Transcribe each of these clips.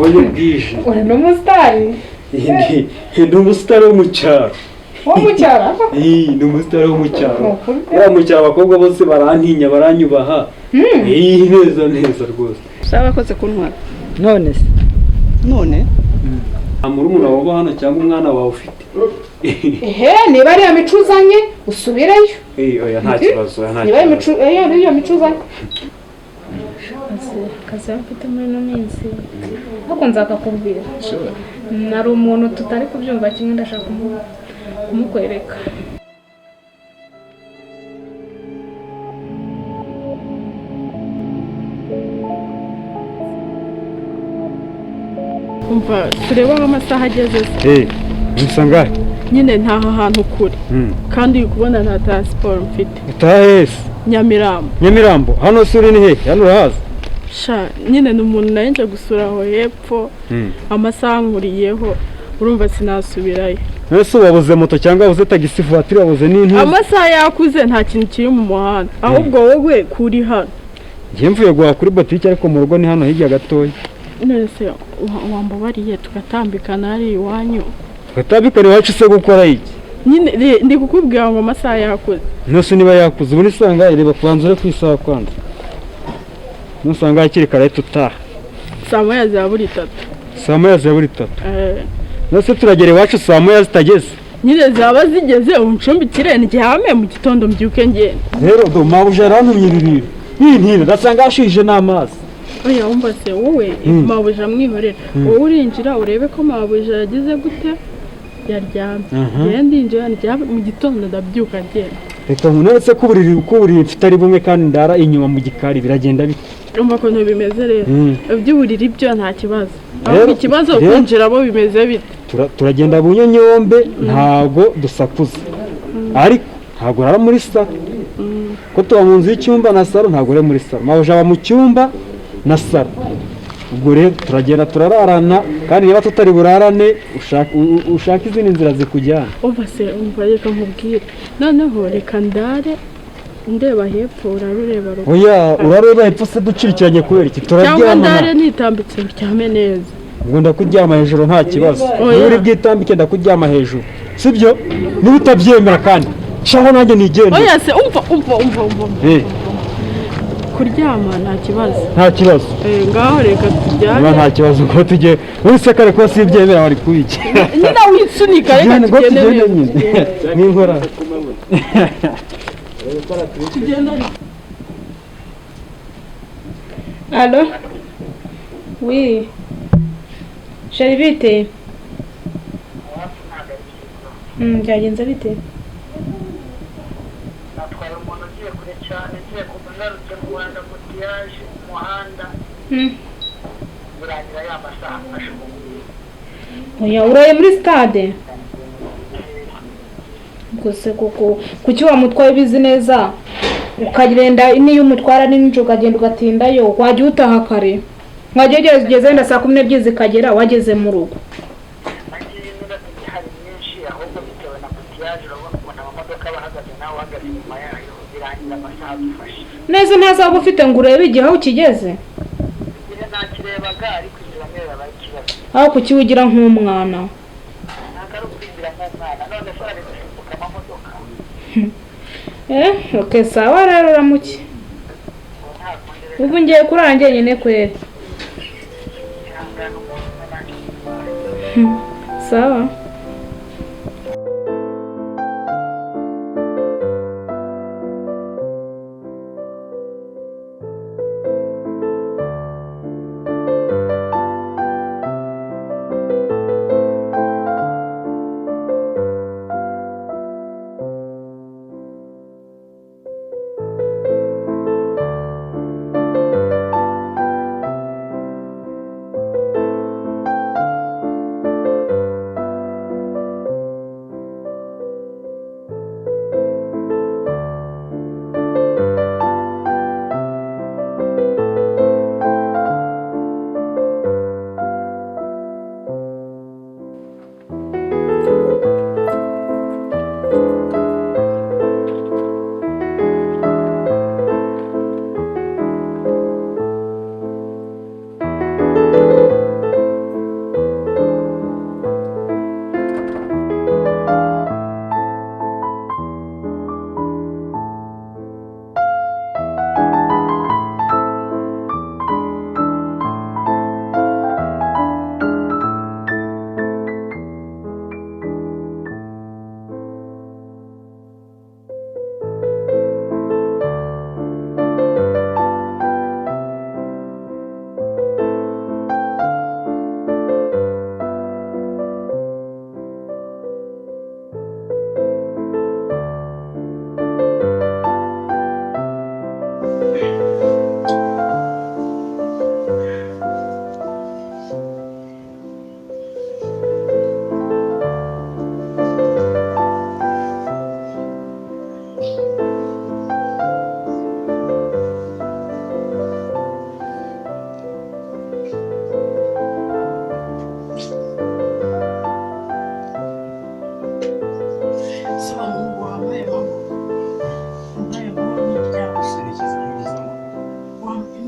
oye bwije uri n'umusitari ndi umusitari wo mu cyaro wo mu cyaro ni umusitari wo mu cyaro uriya mu cyaro abakobwa bose barantinya baranyubaha neza neza rwose usaba akoze kuntwara none se none nta murumuna waba hano cyangwa umwana wawe ufite niba ariyo mico uzanye usubireyo oya nta kibazo niba ariyo mico uzanye akazi mfite muri ino minsi ariko nzakakubwira nari umuntu tutari kubyumva kimwe ndashaka kumukwereka umva tureba aho amasaha ageze ntusanga nyine ntaha hantu kure kandi uri kubona nta transport mfite utahese Nyamirambo hano se uri ni he hano urahaza sha nyine ni umuntu nawe nje gusura aho hepfo amasaha nkuriyeho urumva sinasubirayo ese wabuze moto cyangwa wabuze tagisi voiture wabuze n'intu amasaha yakuze nta kintu kiri mu muhanda ahubwo wowe kuri hano ngiye mvuye guhaha kuri botike ariko mu rugo ni hano hirya gatoya nese wambabariye tugatambikana hari iwanyu tugatambikana iwacu se gukora iki nyine ndi kukubwira ngo amasaha yakuze nose niba yakuze ubu nisanga reba kubanza ure kwisaha kwanza nusanga hakiri kare tutaha saa moya za buri tatu nose turagera iwacu saa moya zitageze nyine zaba zigeze uncumbikire ndyame mu gitondo mbyuke ngende rero do mabuja arantumye ibi bintu ndasanga hashije n'amazi oya wumva se wowe mabuja mwihorera wowe urinjira urebe ko mabuja yagize gute yaryamye ndinjira ndyame mu gitondo ndabyuka ngenda reka nkunetse ko uburiri mfite ari bumwe kandi ndara inyuma mu gikari biragenda bite umva ko bimeze rero iby'uburiri byo nta kibazo ahubwo ikibazo kwinjira bo bimeze bite turagenda bunyonyombe ntago dusakuza ariko ntago rara muri saro ko tuba mu nzu y'icyumba na saro ntago uri muri saro mabuja aba mu cyumba na saro ubwo rero turagenda turararana kandi niba tutari burarane ushaka izindi nzira zikujyana umva se umva reka nkubwire noneho reka ndare ndeba hepfo urarureba ruguru oya urareba hepfo se ducirikiranye kubera iki turaryama cyangwa ndare nitambitse ndyame neza ubwo ndakuryama hejuru nta kibazo niba uri bwitambike ndakuryama hejuru sibyo niba utabyemera kandi shaho nanjye nigende oya se umva kuryama nta kibazo ngaho reka tujyane nta kibazo ngo tujye wese kare ko sibyemera wari kubiki nyina wisunika reka tugende n'inkora Allo oui Shari bite byagenze bite natwara umuntu ugiye kure cyane ngiye kumunarutse mu Rwanda mutiyaje umuhanda birangira ya masaha ashoboye oya uraye muri stade gusa kuki wamutwaye bizi neza ukagenda niyo umutwara n'injoro ukagenda ugatindayo wajya utaha kare mwajya ugeze wenda saa 12 zikagera wageze mu rugo neza ntazaba ufite ngo urebe igihe aho ukigeze aho kukiwigira nk'umwana ok sawa rero uramuke ubu ngiye kurangira nyine kweri sawa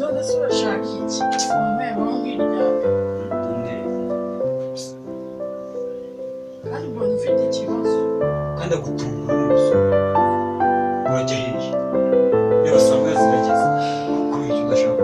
none se urashaka iki wambaye nk'irya kandi mbona ufite ikibazo kandi agutunga n'umusoro urajya hehe niba usanga yazirageze kubera icyo udashaka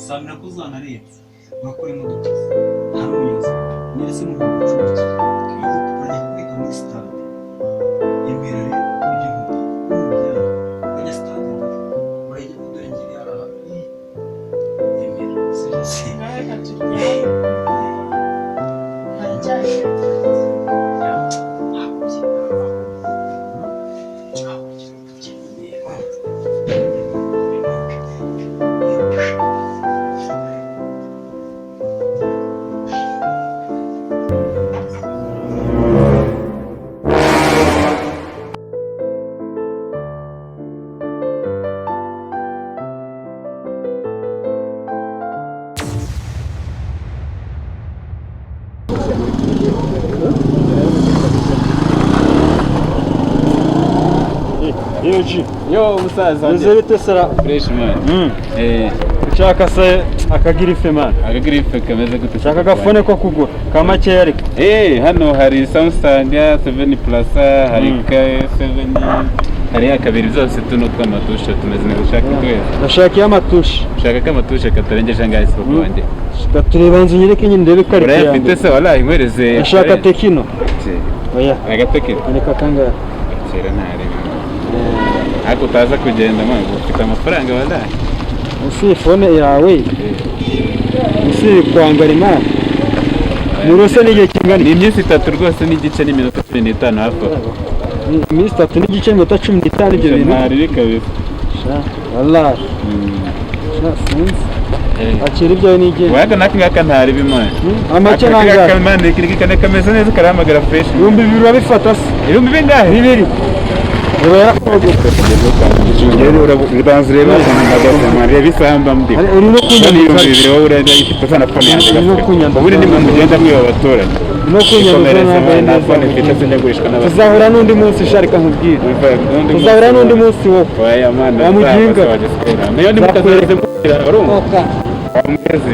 samira ko uzanarenze urakora imodoka nta n'umuyobozi ndetse n'umuntu ucuruza urajya kubika muri sitade imbere ibyo nk'umujyana ukajya sitade urajya kudurengera haraha imbere serivisi Yo musaza Nze bite sara fresh man. ushaka se akagirife man Akagirife kameze gute? ushaka agafone ko kugura ka makeya ariko hano hari Samsung 7 Plus, hari K7, hari akabiri byose tuno tw'amatusha tumeze neza. Ushaka twese? ndashaka y'amatusha. Ushaka kamatusha katarengeje angahe se papa wanjye? Tureba inzu nyereke nyine ndebe karite yanjye. Urayafite se wallahi nkwereze. Ndashaka Tekino. Oya. Agatekino. Reka kangahe? Kera ntari. Ako utaza kugenda mwana ufite amafaranga wallahi. Usi phone yawe. Usi kwambara imana. Murose n'igihe kingana iminsi 3 rwose n'igice n'iminota 15 hafi. Iminsi 3 n'igice minota 15 ibyo bintu. Ntari bikabisa. Wallahi. Sinzi. Akiri ibyo n'igihe. Waga nakingaka ntari bimana. Amake nanga. Kamande kirikane kameze neza karamagara fresh. Ibihumbi 2 urabifata se? Ibihumbi bingahe? 2. Reba yarakoze. Ubanza ureba reba isamba mbi. Uri no kunyandika. Ibihumbi 2 wowe urayifite sana phone yanjye. Ubundi ni mu mugenda mwe abaturage. No kunyandika na phone mfite se nyagurishwa n'abantu. Tuzahura n'undi munsi sharika nkubwira. Tuzahura n'undi munsi wo. Oya mana. Amujinga. Niyo ndi mukazereze mukira urumva. Amugeze.